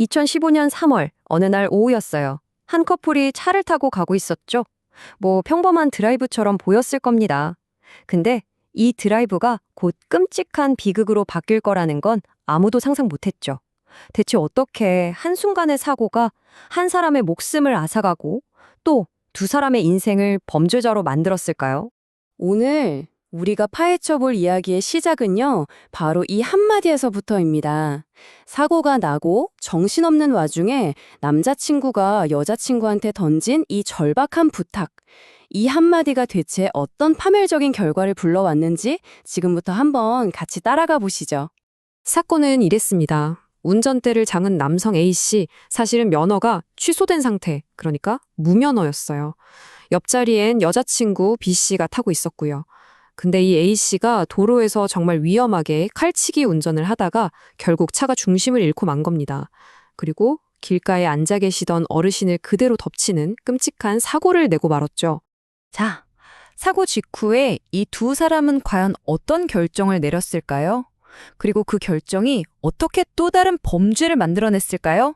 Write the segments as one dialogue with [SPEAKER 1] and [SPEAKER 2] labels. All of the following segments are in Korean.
[SPEAKER 1] 2015년 3월 어느 날 오후였어요. 한 커플이 차를 타고 가고 있었죠. 뭐 평범한 드라이브처럼 보였을 겁니다. 근데 이 드라이브가 곧 끔찍한 비극으로 바뀔 거라는 건 아무도 상상 못했죠. 대체 어떻게 한순간의 사고가 한 사람의 목숨을 앗아가고 또 두 사람의 인생을 범죄자로 만들었을까요?
[SPEAKER 2] 오늘 우리가 파헤쳐 볼 이야기의 시작은요, 바로 이 한마디에서부터입니다. 사고가 나고 정신없는 와중에 남자친구가 여자친구한테 던진 이 절박한 부탁. 이 한마디가 대체 어떤 파멸적인 결과를 불러왔는지 지금부터 한번 같이 따라가 보시죠.
[SPEAKER 1] 사건은 이랬습니다. 운전대를 장은 남성 A씨, 사실은 면허가 취소된 상태, 그러니까 무면허였어요. 옆자리엔 여자친구 B씨가 타고 있었고요. 근데 이 A씨가 도로에서 정말 위험하게 칼치기 운전을 하다가 결국 차가 중심을 잃고 만 겁니다. 그리고 길가에 앉아 계시던 어르신을 그대로 덮치는 끔찍한 사고를 내고 말았죠.
[SPEAKER 3] 자, 사고 직후에 이 두 사람은 과연 어떤 결정을 내렸을까요? 그리고 그 결정이 어떻게 또 다른 범죄를 만들어냈을까요?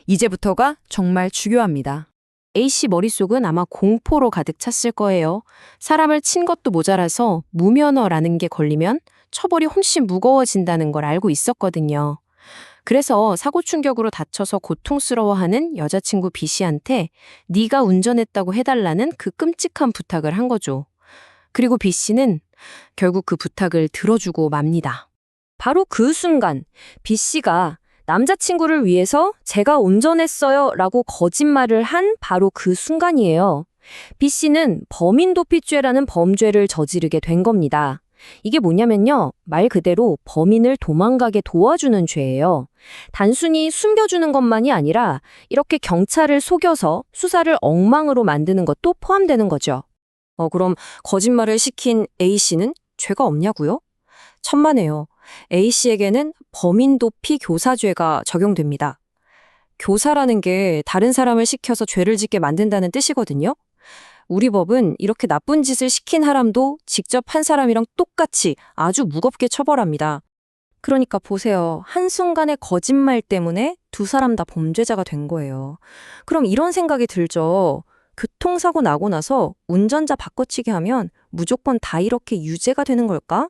[SPEAKER 3] 이제부터가 정말 중요합니다.
[SPEAKER 2] A씨 머릿속은 아마 공포로 가득 찼을 거예요. 사람을 친 것도 모자라서 무면허라는 게 걸리면 처벌이 훨씬 무거워진다는 걸 알고 있었거든요. 그래서 사고 충격으로 다쳐서 고통스러워하는 여자친구 B씨한테 네가 운전했다고 해달라는 그 끔찍한 부탁을 한 거죠. 그리고 B씨는 결국 그 부탁을 들어주고 맙니다.
[SPEAKER 1] 바로 그 순간 B씨가 남자친구를 위해서 제가 운전했어요 라고 거짓말을 한 바로 그 순간이에요. B씨는 범인도피죄라는 범죄를 저지르게 된 겁니다. 이게 뭐냐면요. 말 그대로 범인을 도망가게 도와주는 죄예요. 단순히 숨겨주는 것만이 아니라 이렇게 경찰을 속여서 수사를 엉망으로 만드는 것도 포함되는 거죠. 그럼 거짓말을 시킨 A씨는 죄가 없냐고요? 천만에요. A씨에게는 범인도피 교사죄가 적용됩니다. 교사라는 게 다른 사람을 시켜서 죄를 짓게 만든다는 뜻이거든요. 우리 법은 이렇게 나쁜 짓을 시킨 사람도 직접 한 사람이랑 똑같이 아주 무겁게 처벌합니다. 그러니까 보세요. 한순간의 거짓말 때문에 두 사람 다 범죄자가 된 거예요. 그럼 이런 생각이 들죠. 교통사고 나고 나서 운전자 바꿔치기 하면 무조건 다 이렇게 유죄가 되는 걸까?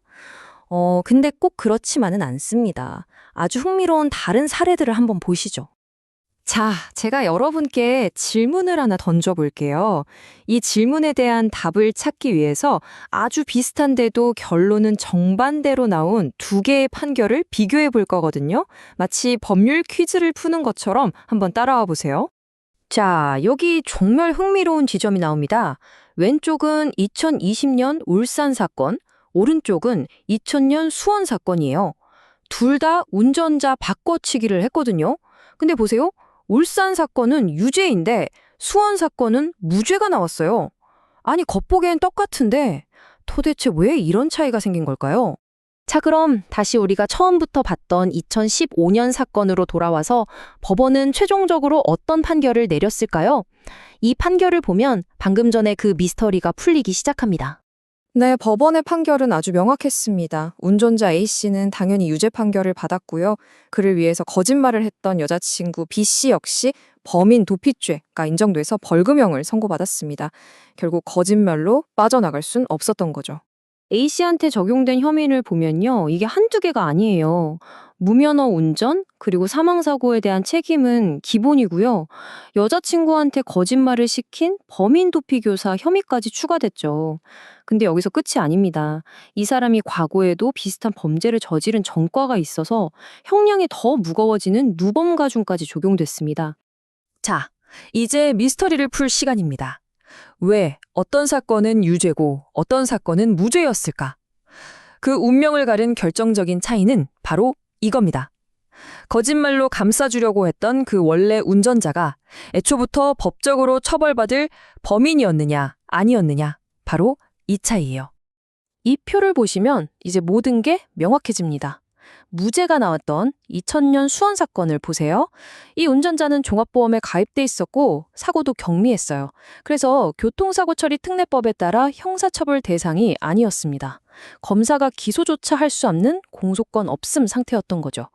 [SPEAKER 1] 근데 꼭 그렇지만은 않습니다. 아주 흥미로운 다른 사례들을 한번 보시죠. 자, 제가 여러분께 질문을 하나 던져볼게요. 이 질문에 대한 답을 찾기 위해서 아주 비슷한데도 결론은 정반대로 나온 두 개의 판결을 비교해 볼 거거든요. 마치 법률 퀴즈를 푸는 것처럼 한번 따라와 보세요. 자, 여기 정말 흥미로운 지점이 나옵니다. 왼쪽은 2020년 울산 사건, 오른쪽은 2000년 수원 사건이에요. 둘 다 운전자 바꿔치기를 했거든요. 근데 보세요. 울산 사건은 유죄인데 수원 사건은 무죄가 나왔어요. 아니, 겉보기엔 똑같은데 도대체 왜 이런 차이가 생긴 걸까요? 자, 그럼 다시 우리가 처음부터 봤던 2015년 사건으로 돌아와서 법원은 최종적으로 어떤 판결을 내렸을까요? 이 판결을 보면 방금 전에 그 미스터리가 풀리기 시작합니다.
[SPEAKER 3] 네, 법원의 판결은 아주 명확했습니다. 운전자 A씨는 당연히 유죄 판결을 받았고요. 그를 위해서 거짓말을 했던 여자친구 B씨 역시 범인 도피죄가 인정돼서 벌금형을 선고받았습니다. 결국 거짓말로 빠져나갈 순 없었던 거죠.
[SPEAKER 1] A씨한테 적용된 혐의를 보면요. 이게 한두 개가 아니에요. 무면허 운전, 그리고 사망사고에 대한 책임은 기본이고요. 여자친구한테 거짓말을 시킨 범인도피교사 혐의까지 추가됐죠. 근데 여기서 끝이 아닙니다. 이 사람이 과거에도 비슷한 범죄를 저지른 전과가 있어서 형량이 더 무거워지는 누범가중까지 적용됐습니다.
[SPEAKER 3] 자, 이제 미스터리를 풀 시간입니다. 왜 어떤 사건은 유죄고 어떤 사건은 무죄였을까? 그 운명을 가른 결정적인 차이는 바로 이겁니다. 거짓말로 감싸주려고 했던 그 원래 운전자가 애초부터 법적으로 처벌받을 범인이었느냐, 아니었느냐, 바로 이 차이예요. 이 표를 보시면 이제 모든 게 명확해집니다. 무죄가 나왔던 2000년 수원 사건을 보세요. 이 운전자는 종합보험에 가입돼 있었고 사고도 경미했어요. 그래서 교통사고 처리 특례법에 따라 형사처벌 대상이 아니었습니다.
[SPEAKER 2] 검사가 기소조차 할 수 없는 공소권 없음 상태였던 거죠.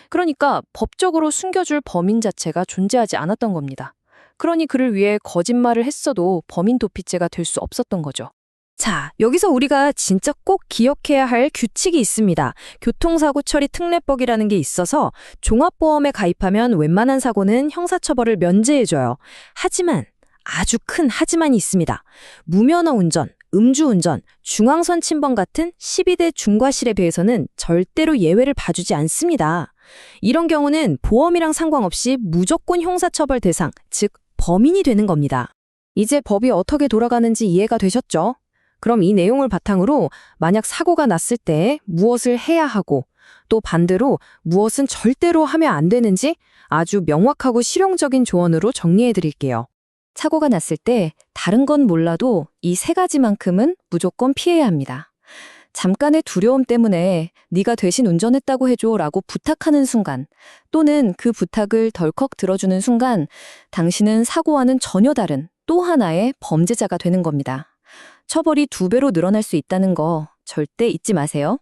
[SPEAKER 2] 그러니까 법적으로 숨겨줄 범인 자체가 존재하지 않았던 겁니다. 그러니 그를 위해 거짓말을 했어도 범인 도피죄가 될 수 없었던 거죠.
[SPEAKER 1] 자, 여기서 우리가 진짜 꼭 기억해야 할 규칙이 있습니다. 교통사고 처리 특례법이라는 게 있어서 종합보험에 가입하면 웬만한 사고는 형사처벌을 면제해줘요. 하지만, 아주 큰 하지만이 있습니다. 무면허 운전, 음주운전, 중앙선 침범 같은 12대 중과실에 비해서는 절대로 예외를 봐주지 않습니다. 이런 경우는 보험이랑 상관없이 무조건 형사처벌 대상, 즉 범인이 되는 겁니다. 이제 법이 어떻게 돌아가는지 이해가 되셨죠? 그럼 이 내용을 바탕으로 만약 사고가 났을 때 무엇을 해야 하고 또 반대로 무엇은 절대로 하면 안 되는지 아주 명확하고 실용적인 조언으로 정리해 드릴게요. 사고가 났을 때 다른 건 몰라도 이 세 가지만큼은 무조건 피해야 합니다. 잠깐의 두려움 때문에 네가 대신 운전했다고 해줘라고 부탁하는 순간 또는 그 부탁을 덜컥 들어주는 순간 당신은 사고와는 전혀 다른 또 하나의 범죄자가 되는 겁니다. 처벌이 2배로 늘어날 수 있다는 거 절대 잊지 마세요.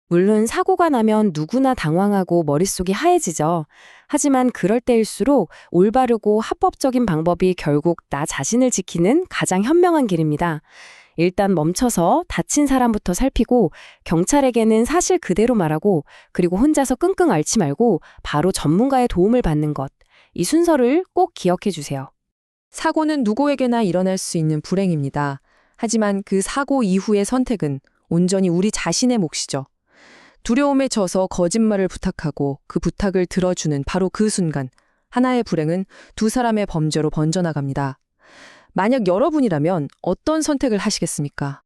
[SPEAKER 2] 물론 사고가 나면 누구나 당황하고 머릿속이 하얘지죠. 하지만 그럴 때일수록 올바르고 합법적인 방법이 결국 나 자신을 지키는 가장 현명한 길입니다. 일단 멈춰서 다친 사람부터 살피고 경찰에게는 사실 그대로 말하고 그리고 혼자서 끙끙 앓지 말고 바로 전문가의 도움을 받는 것. 이 순서를 꼭 기억해 주세요.
[SPEAKER 3] 사고는 누구에게나 일어날 수 있는 불행입니다. 하지만 그 사고 이후의 선택은 온전히 우리 자신의 몫이죠. 두려움에 져서 거짓말을 부탁하고 그 부탁을 들어주는 바로 그 순간 하나의 불행은 2사람의 범죄로 번져나갑니다. 만약 여러분이라면 어떤 선택을 하시겠습니까?